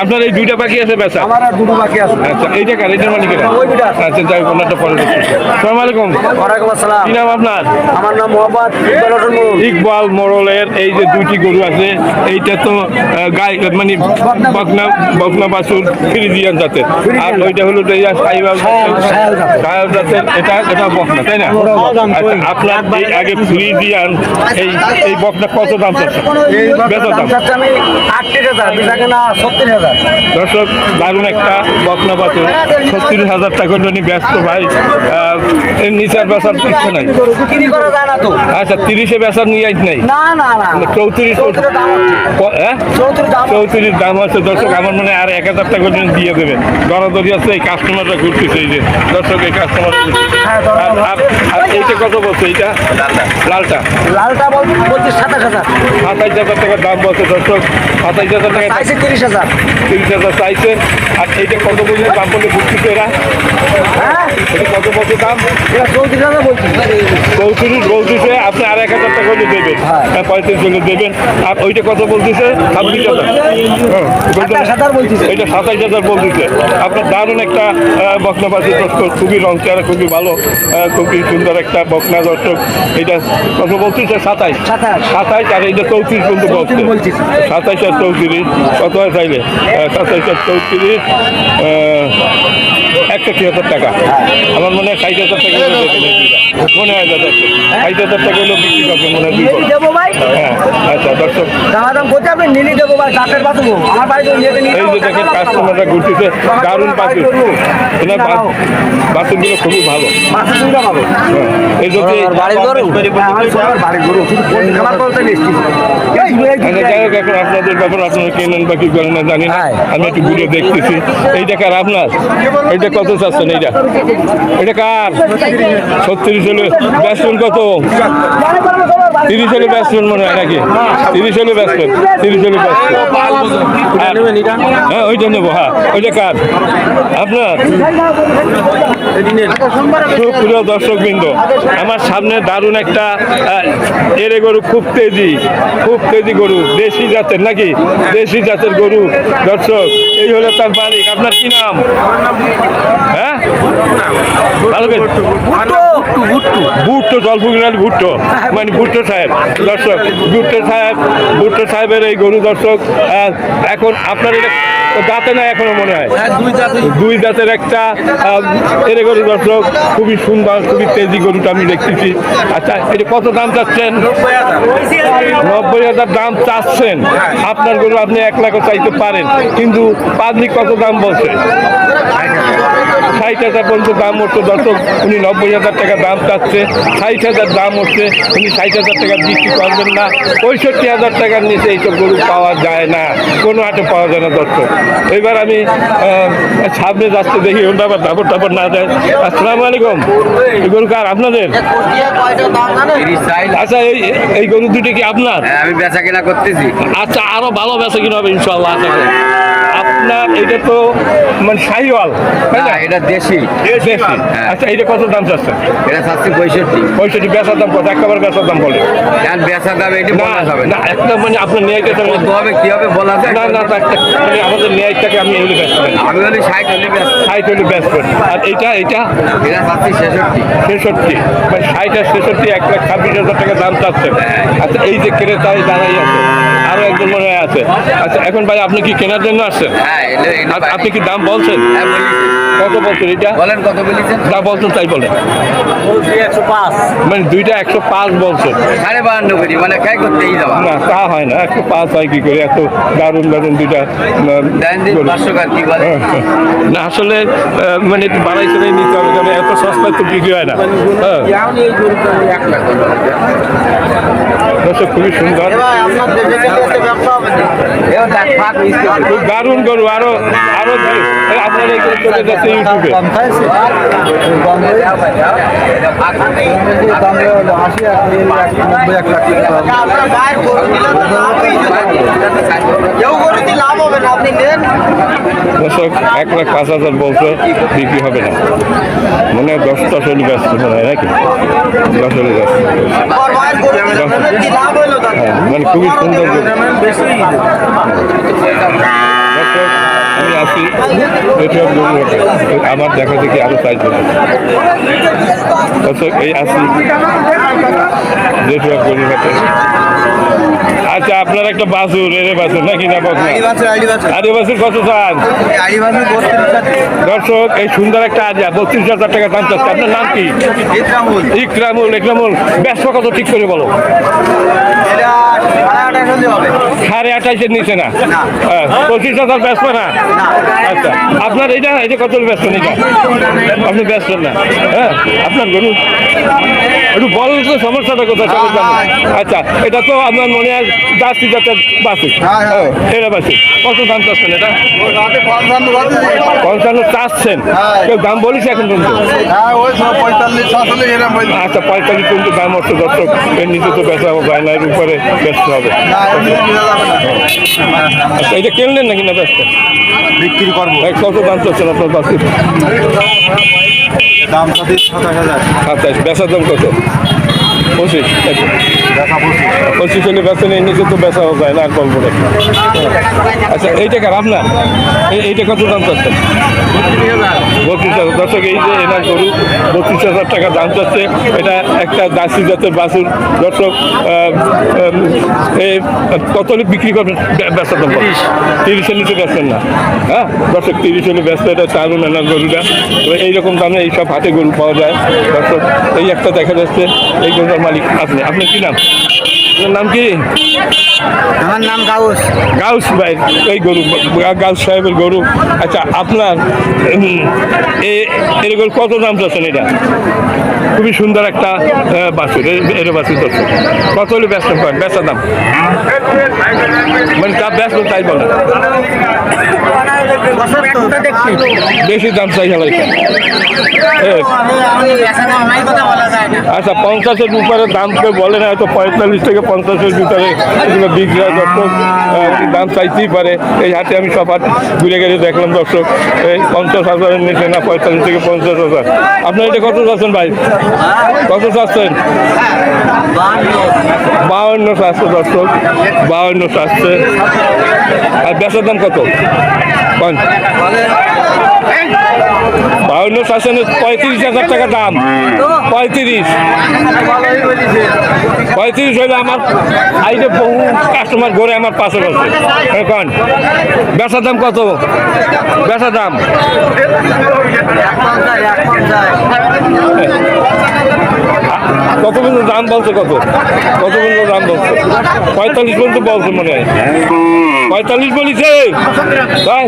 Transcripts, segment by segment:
আপনার এই দুইটা বাকি আছে বেচা? আমার আর দুটো বাকি আছে। আচ্ছা, এইটা কার? এইটার মালিকেরা? ওইটা। আচ্ছা, যাই হোক, ওনারটা পরে দেখছি। আসসালামু আলাইকুম। ওয়ালাইকুম আসসালাম। কি নাম আপনার? আমার নাম মোহাম্মদ ইকবাল হোসেন মোড়ল। ইকবাল মোড়লের এই যে দুইটি গরু আছে, এইটা তো গাই মানে বকনা বাছুর ফ্রিজিয়ান জাতের, আর ওইটা হলো সাইওয়াল জাতের। এটা বকনা, তাই না? আচ্ছা, আপনার এই আগে ফ্রিজিয়ান এই বকনা কত দাম চাচ্ছে? বেচা দাম? আমি 38,000, বেচা কেনা 36,000। দর্শক, দারুণ একটা বকনা বাছুর, 36,000 টাকার জন্য ব্যস্ত ভাই। এর নিচের বেচার ইচ্ছে নাই। বিক্রি করা যায় না তো। আচ্ছা, 30-এ বেচার নিয়ে নাই? না না না, 34 দাম হচ্ছে। হ্যাঁ, 34 দাম আছে। দর্শক, আমার মনে হয় আর 1,000 টাকা পর্যন্ত দিয়ে দেবে। দরাদরি আছে, এই কাস্টমাররা ঘুরতেছে। এই যে দর্শক, এই কাস্টমার। আর এইটা কত বলছে? এইটা লালটা বলছি 27,000। 27,000 টাকার দাম বলছে। দর্শক, 27,000 টাকা চাইছে 30,000। 30,000 চাইছে। আর এইটা কত পর্যন্ত দাম বলে ঘুরতেছে এরা? হ্যাঁ, এটা কত দাম? এটা 34,000 বলছি। 34 বলতেছে। আপনি আর 1,000 টাকা হলে দেবেন। হ্যাঁ, 35 হলে দেবেন। আর ওইটা কত বলতেছে? 26,000। এটা 27,000 বলতেছে। আপনার দারুণ একটা বকনা বাছুর দর্শক, খুবই রং চেহারা, খুবই ভালো, খুবই সুন্দর একটা বকনা দর্শক। এটা কত বলতেছে? 27। আর এইটা 34 পর্যন্ত বলছে। 27 আর 34 কত হয় চাইলে? 27 আর 34 61,000 টাকা। আমার মনে হয় 60,000 টাকা মনে হয়। দাদা, 60,000 টাকা হলেও বিক্রি করবেন মনে হয়। হ্যাঁ, আচ্ছা দর্শক, এই যে দেখেন কাস্টমাররা ঘুরতেছে, দারুণ বাছুর। এনার বাছুরগুলো খুবই ভালো। এই যদি যাই হোক, এখন আপনাদের ব্যাপার, আপনারা কেনেন বা কি করেন না জানি না। আমি একটু ঘুরে দেখতেছি। এই দেখার আপনার এইটা কত চাচ্ছেন? এটা কার? 36 হলে বেচবেন কত? 30 হলে বেচবেন মনে হয় নাকি? 30 হলে বেচবেন। 30 হলে বেচবেন। হ্যাঁ, ওইটা নেবো। হ্যাঁ, ওইটা কার? আপনার? প্রিয় দর্শকবৃন্দ, আমার সামনে দারুণ একটা এরে গরু, খুব তেজি গরু, দেশি জাতের নাকি? দেশি জাতের গরু দর্শক। এই হলো তার মালিক। আপনার কি নাম? হ্যাঁ, ভালো করে ভুট্টো, জলপুকুরাল ভুট্টো, মানে ভুট্টো সাহেব। দর্শক, ভুট্টো সাহেবের এই গরু দর্শক। এখন আপনার এটা দাঁতে না এখনো মনে হয়? দুই দাঁতের একটা এরে গরু দর্শক, খুবই সুন্দর, খুবই তেজি গরুটা আমি দেখতেছি। আচ্ছা, এটা কত দাম চাচ্ছেন? 90,000 দাম চাচ্ছেন। আপনার গরু আপনি 1 লাখও চাইতে পারেন, কিন্তু পাবলিক কত দাম বলছে? 60,000 পর্যন্ত দাম উঠছে দর্শক। উনি 90,000 টাকা দাম চাচ্ছে, 60,000 দাম উঠছে। উনি 60,000 টাকা বিক্রি করবেন না। 65,000 টাকার নিচে এইসব গরু পাওয়া যায় না, কোনো হাটে পাওয়া যায় না দর্শক। এবার আমি সামনে যাচ্ছে, দেখি ওটা আবার দাপর না যায়। আসসালামু আলাইকুম। এই গরু কার? আপনাদের? আচ্ছা, এই গরু দুটো কি আপনার? আমি বেচা কেনা করতেছি। আচ্ছা, আরো ভালো বেচা কিনা হবে ইনশাল্লাহ। আশা করি। আপনার এটা তো মানে শাহিওয়াল, তাই না? এটা দেশি। আচ্ছা, এটা কত দাম চাচ্ছে? এটা চাচ্ছি 65। বেচার দাম কত? একেবারে বেচার দাম বলে বেচা দাম এটি বলা যাবে না। একটা মানে আপনার ন্যায়টা হবে কি হবে বলা যায় না। মানে আমাদের ন্যায়টাকে আমি এগুলো ব্যস্ত আমি বলি 60 হলে ব্যস্ত। 60 হলে ব্যস্ত। আর এটা চাচ্ছি 66। মানে 60 আর 66, 1,26,000 টাকা দাম চাচ্ছে। আচ্ছা, এই যে ক্রেতায় দাঁড়াই আছে, আরো একজন মনে হয় আছে। আচ্ছা, এখন ভাই আপনি কি কেনার জন্য আসছেন? আপনি কি দাম বলছেন? কত বলছেন? এটা বলেন কত বলেছেন? যা বলছেন তাই বলেন। 105, মানে দুইটা 105 বলছেন। 52.5 করি, মানে খাই করতেই যাওয়া না, তা হয় না। 105 হয় কি করে? এত দারুণ দুইটা। না, আসলে মানে একটু বাড়াই চলে নিতে হবে, কারণ এত সস্তায় তো বিক্রি হয় না। দর্শক, খুবই সুন্দর, খুব দারুণ গরু। আরো আপনার এই গরু চলে যাচ্ছে ইউটিউবে। দর্শক, 1,05,000 বলছে, বিক্রি হবে না। মনে হয় 10টা শৈলী ব্যস্ত মনে হয় নাকি? 10 শৈলী ব্যস্ত। মানে খুবই সুন্দর। আছি নেটওয়ার্ক গরু হাটে। আমার দেখা দেখি আরো সাইজ দর্শক এই আছি নেটওয়ার্ক গরু হাটে। আচ্ছা আপনার একটা বাছুর এরে বাছুর নাকি না বকনা? আরে বাছুর কত চান? দর্শক এই সুন্দর একটা আজা 32,000 টাকা দাম চাচ্ছে। আপনার নাম কি? ইকরামুল। ইকরামুল ব্যস্ত কত ঠিক করে বলো? 28,500 নিচে না? 25,000 ব্যস্ত না? আচ্ছা আপনার এটা কত ব্যস্ত এটা? আপনি ব্যস্ত না? হ্যাঁ আপনার গরু একটু বলেন তো সমস্যাটা কোথায় সবাই জানেন। আচ্ছা এটা তো আপনার মনে হয় জার্সি জাতের বাছুর। এটা বাছুর কত দাম চাচ্ছেন এটা? 55 চাচ্ছেন? কেউ দাম বলিস এখন পর্যন্ত? আচ্ছা 45 পর্যন্ত দাম হচ্ছে দর্শক। এর নিচে তো বেচা যায় না, এর উপরে বেচতে হবে। আচ্ছা এটা কিনলেন নাকি না বেচতে? বিক্রি করবো। কত দাম চাচ্ছেন আপনার বাছুর? দাম 27,000। বেচার দাম কত? 25। 25 হলে বেচা নেই, নিচে তো বেচা যায় না আর বলবো না। আচ্ছা এইটা কার আপনার? এইটা কত দাম চাচ্ছেন? 32,000। দর্শক এই যে এনার গরু 32,000 টাকা দাম চাচ্ছে। এটা একটা জার্সি জাতের বাছুর। দর্শক কত হলে বিক্রি করবেন? বেচার দাম 30-এর নিচে বেচবেন না? হ্যাঁ দর্শক 30 হলে ব্যস্ত। এটা চালুন এনার গরুটা। এইরকম দামে এইসব হাটে গরু পাওয়া যায় দর্শক। এই একটা দেখা যাচ্ছে এই গরুটার মালিক আপনি। আপনার কি নাম? আপনার নাম কি? আমার নাম গাউস। গাউস ভাই এই গরু গাউস সাহেবের গরু। আচ্ছা আপনার এর গরু কত দাম চাচ্ছেন? এটা খুবই সুন্দর একটা বাছুর। এর বাছুর দর্শক কত হলে ব্যস্ত পান? বেচা দাম মানে তা ব্যস্ত তাই বলেন। বেশি দাম চাই হলো আচ্ছা 50-এর উপরে দাম কেউ বলে না, হয়তো 45 থেকে 50-এর ভিতরে এগুলো বিক্রি হয় দর্শক। দাম চাইতেই পারে। এই হাটে আমি সব হাট ঘুরে গেলে দেখলাম দর্শক এই 50,000-এর নিচে না, 45 থেকে 50,000। আপনার এটা কত চাচ্ছেন ভাই? কত চাচ্ছেন? 52 চাচ্ছে দর্শক, 52 চাচ্ছে। আর বেচার দাম কত? 52 চাচ্ছেন, 35,000 টাকা দাম। 35 হলে আমার আইডে বহু কাস্টমার ঘরে আমার পাশে বসে। এখন বেচার দাম কত? বেচার দাম কত পর্যন্ত দাম বলছে? কত পর্যন্ত দাম বলছে? 45 পর্যন্ত বলছে মনে হয়। 45 বলিছে তাই?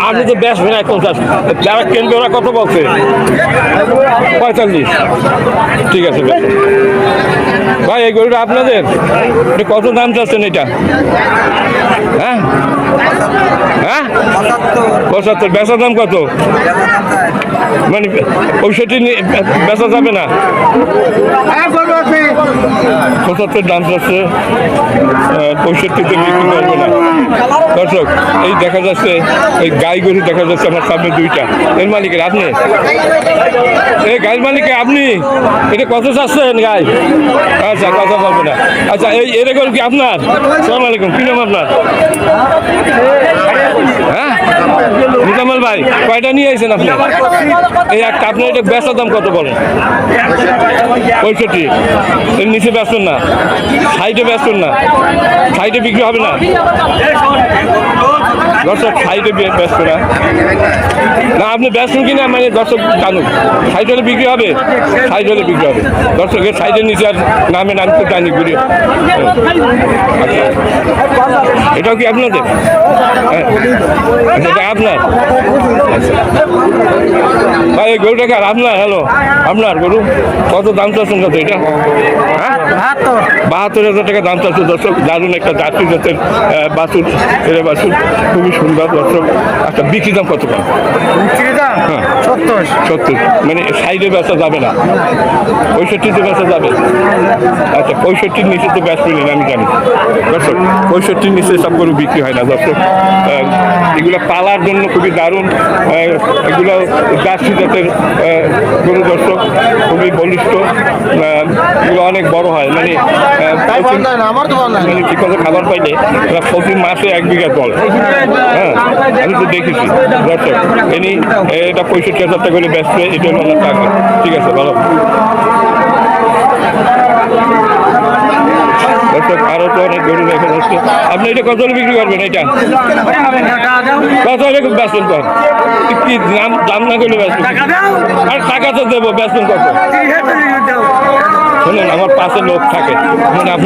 আপনি তো বেশ না 50। যারা কেন্দ্র ওরা কত বলছে? 45। ঠিক আছে ভাই এই গরুটা আপনাদের? এটা কত দাম চাচ্ছেন এটা? হ্যাঁ হ্যাঁ 75। বেচার দাম কত? মানে 65 বেচা যাবে না? 75 দাম চাচ্ছে, 65-তে বিক্রি করবে না দর্শক। এই দেখা যাচ্ছে এই গাই গরু দেখা যাচ্ছে আমার সামনে দুইটা। এর মালিকের আপনি? এই গাইর মালিকে আপনি? এটা কত চাচ্ছেন গাই? আচ্ছা কথা বলবে না। আচ্ছা এই এর গরু কি আপনার? আসসালামু আলাইকুম, কি নাম আপনার? হ্যাঁ নিজামল ভাই, কয়টা নিয়ে আসছেন আপনি? এই একটা। আপনার এটা বেচার দাম কত বলেন? 65। এর নিচে বেচবেন না? সাইডে বেচবেন না? সাইডে বিক্রি হবে না দর্শক? সাইডে বেচবে না? না আপনি বেচবেন কিনা মানে দর্শক জানুন। সাইড হলে বিক্রি হবে? সাইড হলে বিক্রি হবে দর্শকের। সাইডের নিচে আর নামে নাম তো জানি ঘুরে। এটাও কি আপনাদের? হ্যাঁ এটা আপনার? ভাই এই গরুটা কার? আপনার? হ্যালো আপনার গরু কত দাম চাচ্ছেন? কত এটা? হ্যাঁ 72,000 টাকা দাম চাচ্ছে দর্শক। দারুণ একটা জার্সি জাতের বাছুর। এর বাছুর খুবই সুন্দর দর্শক। আচ্ছা বিক্রি দাম কত? হ্যাঁ 70। মানে সাইডে বেচা যাবে না? 65-তে বেচা যাবে? আচ্ছা 65-র নিচে তো বেচবেন আমি জানি দর্শক। 65-র নিচে এসব গরু বিক্রি হয় না দর্শক। এগুলো পালার জন্য খুবই দারুণ। এগুলো জার্সি জাতের গরু দর্শক, খুবই বলিষ্ঠ। এগুলো অনেক বড় হয়, মানে মানে ঠিক মতো খাবার পাইলে ওরা প্রতি মাসে 1 বিঘা জল। হ্যাঁ, আমি তো দেখেছি দর্শক। এটা 65,000 টাকা করে ব্যস্ত, এটা হলো আমার টাকা। ঠিক আছে, ভালো দর্শক। আরো তো অনেক গরু দেখা যাচ্ছে। আপনি এটা কত হলে বিক্রি করবেন? এটা কত হলে বেচবেন? কত কি দাম না করলে বেচবেন? আর টাকা তো দেবো, বেচবেন কত? শোনেন, আমার পাশে লোক থাকে, মানে আপনার